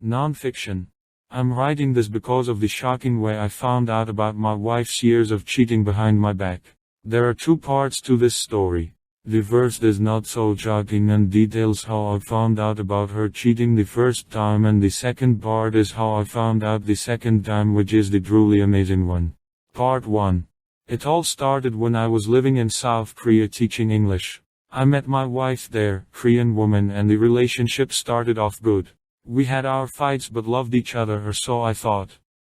Non-fiction. I'm writing this because of the shocking way I found out about my wife's years of cheating behind my back. There are two parts to this story. The first is not so shocking and details how I found out about her cheating the first time, and the second part is how I found out the second time, which is the truly amazing one. Part 1. It all started when I was living in South Korea teaching English. I met my wife there, Korean woman, and the relationship started off good. We had our fights but loved each other, or so I thought.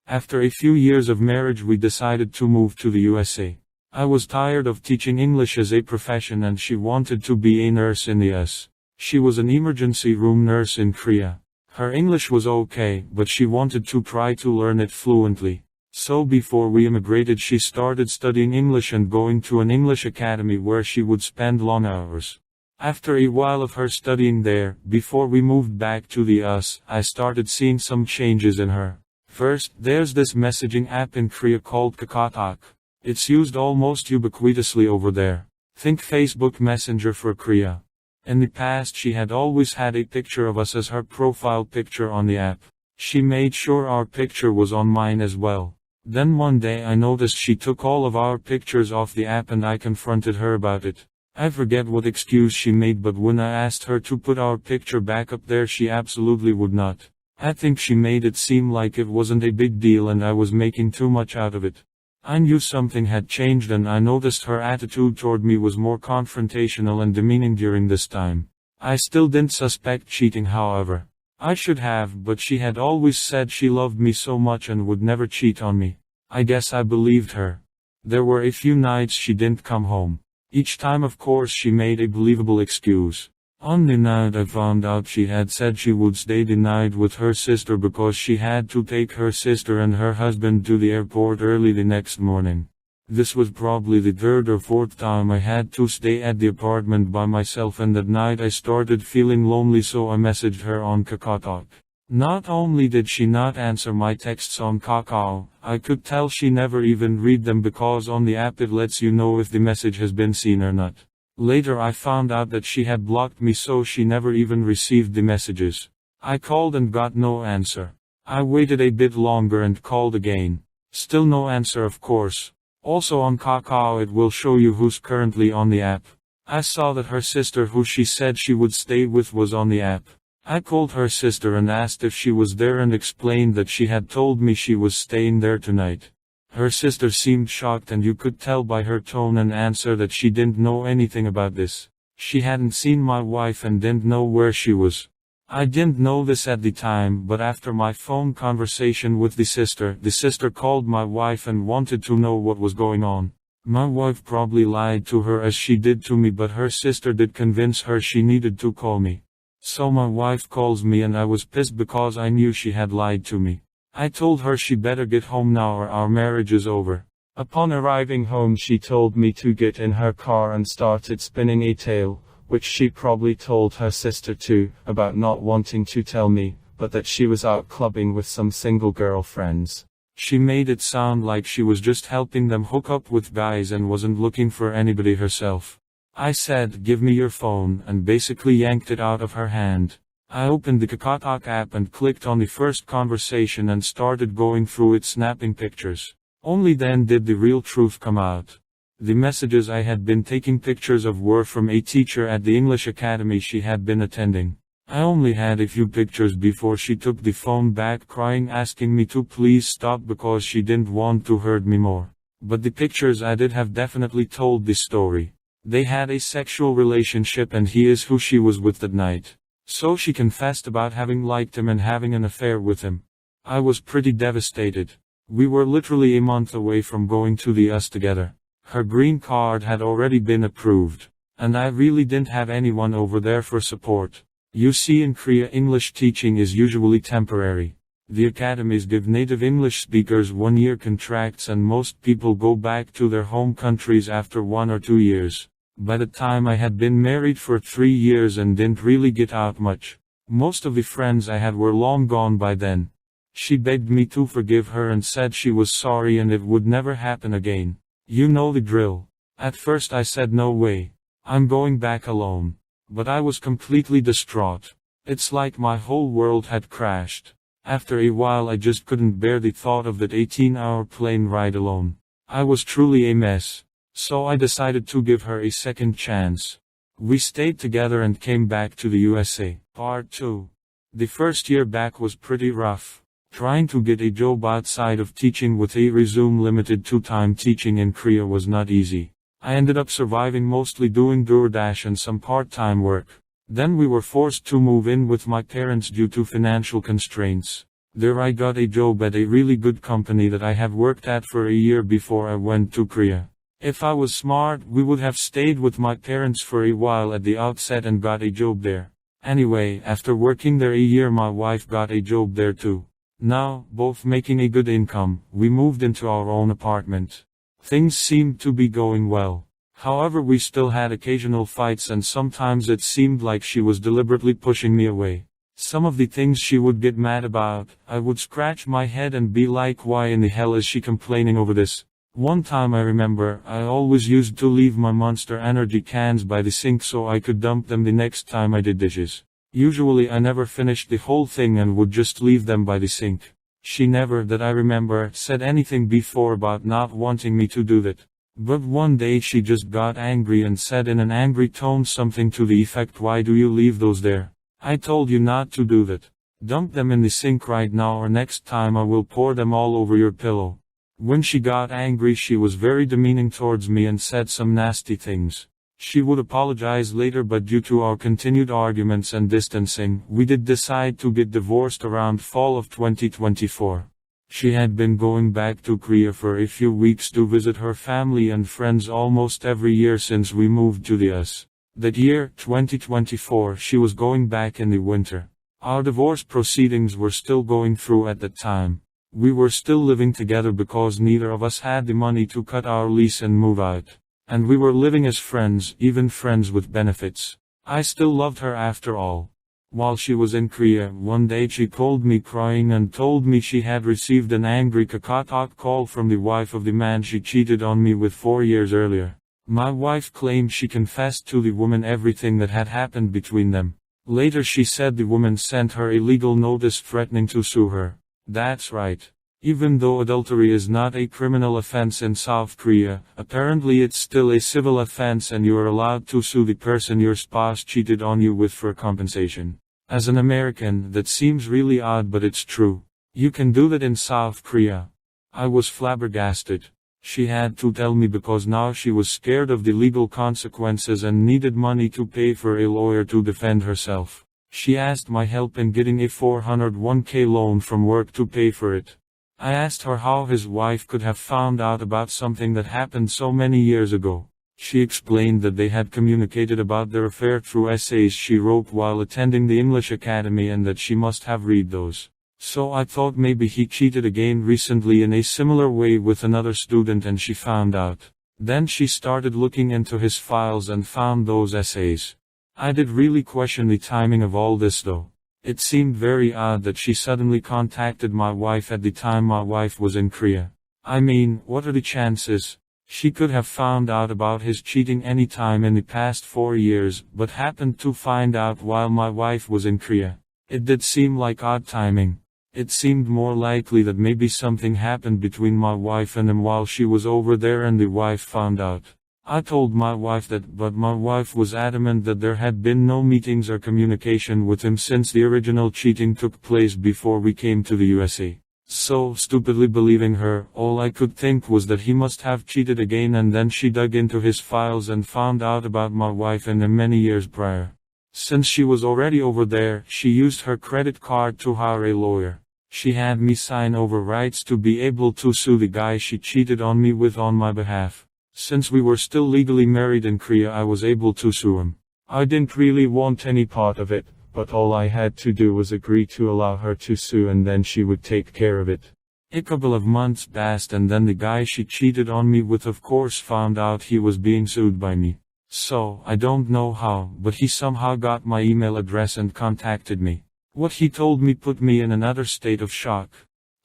After a few years of marriage we decided to move to the USA. I was tired of teaching English as a profession and she wanted to be a nurse in the US. She was an emergency room nurse in Korea. Her English was okay, but she wanted to try to learn it fluently. So before we immigrated she started studying English and going to an English academy where she would spend long hours. After a while of her studying there, before we moved back to the US, I started seeing some changes in her. First, there's this messaging app in Korea called KakaoTalk. It's used almost ubiquitously over there. Think Facebook Messenger for Korea. In the past she had always had a picture of us as her profile picture on the app. She made sure our picture was on mine as well. Then one day I noticed she took all of our pictures off the app and I confronted her about it. I forget what excuse she made, but when I asked her to put our picture back up there she absolutely would not. I think she made it seem like it wasn't a big deal and I was making too much out of it. I knew something had changed and I noticed her attitude toward me was more confrontational and demeaning during this time. I still didn't suspect cheating, however. I should have, but she had always said she loved me so much and would never cheat on me. I guess I believed her. There were a few nights she didn't come home. Each time of course she made a believable excuse. On the night I found out she had said she would stay the night with her sister because she had to take her sister and her husband to the airport early the next morning. This was probably the third or fourth time I had to stay at the apartment by myself, and that night I started feeling lonely, so I messaged her on KakaoTalk. Not only did she not answer my texts on Kakao, I could tell she never even read them because on the app it lets you know if the message has been seen or not. Later I found out that she had blocked me, so she never even received the messages. I called and got no answer. I waited a bit longer and called again. Still no answer, of course. Also on Kakao it will show you who's currently on the app. I saw that her sister, who she said she would stay with, was on the app. I called her sister and asked if she was there and explained that she had told me she was staying there tonight. Her sister seemed shocked, and you could tell by her tone and answer that she didn't know anything about this. She hadn't seen my wife and didn't know where she was. I didn't know this at the time, but after my phone conversation with the sister called my wife and wanted to know what was going on. My wife probably lied to her as she did to me, but her sister did convince her she needed to call me. So my wife calls me and I was pissed because I knew she had lied to me. I told her she better get home now or our marriage is over. Upon arriving home she told me to get in her car and started spinning a tale, which she probably told her sister too, about not wanting to tell me, but that she was out clubbing with some single girlfriends. She made it sound like she was just helping them hook up with guys and wasn't looking for anybody herself. I said, "Give me your phone," and basically yanked it out of her hand. I opened the KakaoTalk app and clicked on the first conversation and started going through it, snapping pictures. Only then did the real truth come out. The messages I had been taking pictures of were from a teacher at the English academy she had been attending. I only had a few pictures before she took the phone back, crying, asking me to please stop because she didn't want to hurt me more. But the pictures I did have definitely told the story. They had a sexual relationship and he is who she was with that night. So she confessed about having liked him and having an affair with him. I was pretty devastated. We were literally a month away from going to the US together. Her green card had already been approved. And I really didn't have anyone over there for support. You see, in Korea English teaching is usually temporary. The academies give native English speakers 1-year contracts and most people go back to their home countries after 1 or 2 years. By the time I had been married for 3 years and didn't really get out much. Most of the friends I had were long gone by then. She begged me to forgive her and said she was sorry and it would never happen again. You know the drill. At first I said no way. I'm going back alone. But I was completely distraught. It's like my whole world had crashed. After a while I just couldn't bear the thought of that 18-hour plane ride alone. I was truly a mess. So I decided to give her a second chance. We stayed together and came back to the USA. Part 2. The first year back was pretty rough. Trying to get a job outside of teaching with a resume limited to time teaching in Korea was not easy. I ended up surviving mostly doing DoorDash and some part-time work. Then we were forced to move in with my parents due to financial constraints. There I got a job at a really good company that I had worked at for a year before I went to Korea. If I was smart, we would have stayed with my parents for a while at the outset and got a job there. Anyway, after working there a year, my wife got a job there too. Now, both making a good income, we moved into our own apartment. Things seemed to be going well. However, we still had occasional fights and sometimes it seemed like she was deliberately pushing me away. Some of the things she would get mad about, I would scratch my head and be like, why in the hell is she complaining over this? One time I remember, I always used to leave my Monster Energy cans by the sink so I could dump them the next time I did dishes. Usually I never finished the whole thing and would just leave them by the sink. She never, that I remember, said anything before about not wanting me to do that. But one day she just got angry and said in an angry tone something to the effect, why do you leave those there? I told you not to do that. Dump them in the sink right now or next time I will pour them all over your pillow. When she got angry she was very demeaning towards me and said some nasty things. She would apologize later, but due to our continued arguments and distancing, we did decide to get divorced around fall of 2024. She had been going back to Korea for a few weeks to visit her family and friends almost every year since we moved to the US. That year, 2024, she was going back in the winter. Our divorce proceedings were still going through at that time. We were still living together because neither of us had the money to cut our lease and move out. And we were living as friends, even friends with benefits. I still loved her after all. While she was in Korea, one day she called me crying and told me she had received an angry Kakaotalk call from the wife of the man she cheated on me with 4 years earlier. My wife claimed she confessed to the woman everything that had happened between them. Later she said the woman sent her a legal notice threatening to sue her. That's right. Even though adultery is not a criminal offense in South Korea, apparently it's still a civil offense and you are allowed to sue the person your spouse cheated on you with for compensation. As an American, that seems really odd, but it's true. You can do that in South Korea. I was flabbergasted. She had to tell me because now she was scared of the legal consequences and needed money to pay for a lawyer to defend herself. She asked my help in getting a 401k loan from work to pay for it. I asked her how his wife could have found out about something that happened so many years ago. She explained that they had communicated about their affair through essays she wrote while attending the English Academy and that she must have read those. So I thought maybe he cheated again recently in a similar way with another student and she found out. Then she started looking into his files and found those essays. I did really question the timing of all this though. It seemed very odd that she suddenly contacted my wife at the time my wife was in Korea. I mean, what are the chances? She could have found out about his cheating any time in the past 4 years, but happened to find out while my wife was in Korea. It did seem like odd timing. It seemed more likely that maybe something happened between my wife and him while she was over there and the wife found out. I told my wife that, but my wife was adamant that there had been no meetings or communication with him since the original cheating took place before we came to the USA. So, stupidly believing her, all I could think was that he must have cheated again, and then she dug into his files and found out about my wife and him many years prior. Since she was already over there, she used her credit card to hire a lawyer. She had me sign over rights to be able to sue the guy she cheated on me with on my behalf. Since we were still legally married in Korea, I was able to sue him. I didn't really want any part of it, but all I had to do was agree to allow her to sue and then she would take care of it. A couple of months passed and then the guy she cheated on me with of course found out he was being sued by me. So, I don't know how, but he somehow got my email address and contacted me. What he told me put me in another state of shock.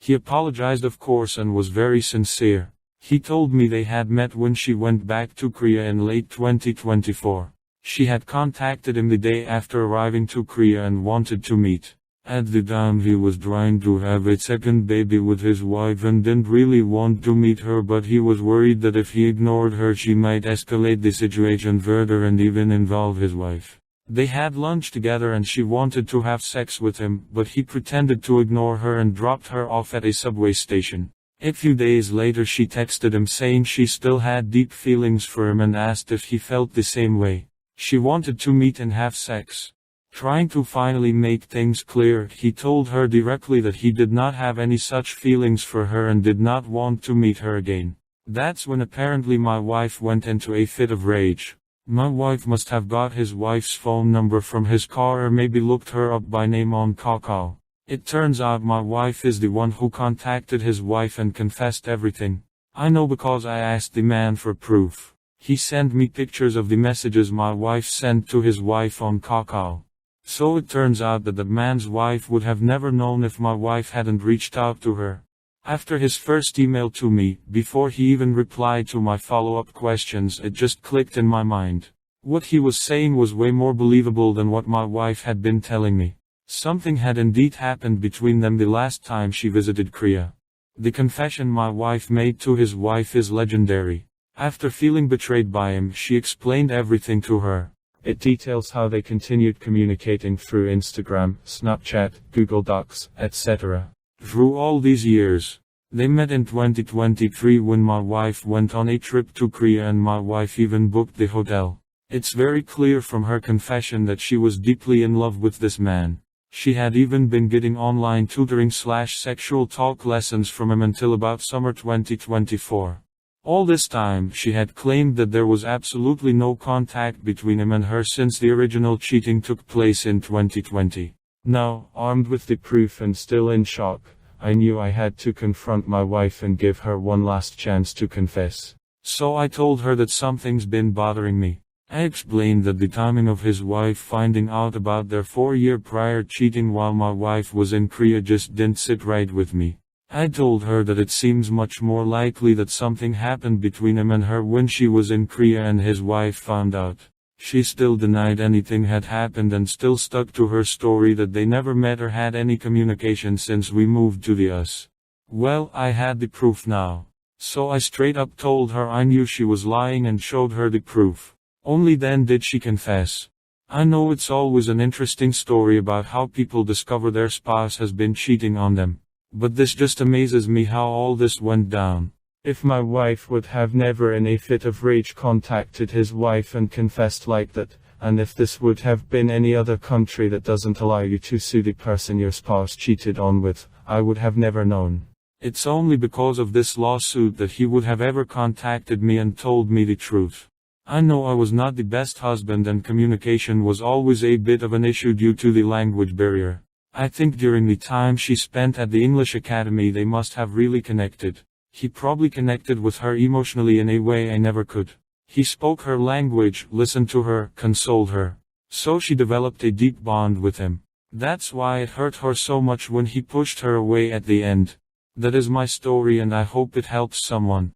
He apologized of course and was very sincere. He told me they had met when she went back to Korea in late 2024. She had contacted him the day after arriving to Korea and wanted to meet. At the time he was trying to have a second baby with his wife and didn't really want to meet her, but he was worried that if he ignored her she might escalate the situation further and even involve his wife. They had lunch together and she wanted to have sex with him, but he pretended to ignore her and dropped her off at a subway station. A few days later she texted him saying she still had deep feelings for him and asked if he felt the same way. She wanted to meet and have sex. Trying to finally make things clear, he told her directly that he did not have any such feelings for her and did not want to meet her again. That's when apparently my wife went into a fit of rage. My wife must have got his wife's phone number from his car or maybe looked her up by name on Kakao. It turns out my wife is the one who contacted his wife and confessed everything. I know because I asked the man for proof. He sent me pictures of the messages my wife sent to his wife on Kakao. So it turns out that the man's wife would have never known if my wife hadn't reached out to her. After his first email to me, before he even replied to my follow-up questions, it just clicked in my mind. What he was saying was way more believable than what my wife had been telling me. Something had indeed happened between them the last time she visited Korea. The confession my wife made to his wife is legendary. After feeling betrayed by him, she explained everything to her. It details how they continued communicating through Instagram, Snapchat, Google Docs, etc. Through all these years. They met in 2023 when my wife went on a trip to Korea and my wife even booked the hotel. It's very clear from her confession that she was deeply in love with this man. She had even been getting online tutoring/sexual talk lessons from him until about summer 2024. All this time, she had claimed that there was absolutely no contact between him and her since the original cheating took place in 2020. Now, armed with the proof and still in shock, I knew I had to confront my wife and give her one last chance to confess. So I told her that something's been bothering me. I explained that the timing of his wife finding out about their 4-year prior cheating while my wife was in Korea just didn't sit right with me. I told her that it seems much more likely that something happened between him and her when she was in Korea and his wife found out. She still denied anything had happened and still stuck to her story that they never met or had any communication since we moved to the US. Well, I had the proof now. So I straight up told her I knew she was lying and showed her the proof. Only then did she confess. I know it's always an interesting story about how people discover their spouse has been cheating on them. But this just amazes me how all this went down. If my wife would have never in a fit of rage contacted his wife and confessed like that, and if this would have been any other country that doesn't allow you to sue the person your spouse cheated on with, I would have never known. It's only because of this lawsuit that he would have ever contacted me and told me the truth. I know I was not the best husband and communication was always a bit of an issue due to the language barrier. I think during the time she spent at the English Academy they must have really connected. He probably connected with her emotionally in a way I never could. He spoke her language, listened to her, consoled her. So she developed a deep bond with him. That's why it hurt her so much when he pushed her away at the end. That is my story and I hope it helps someone.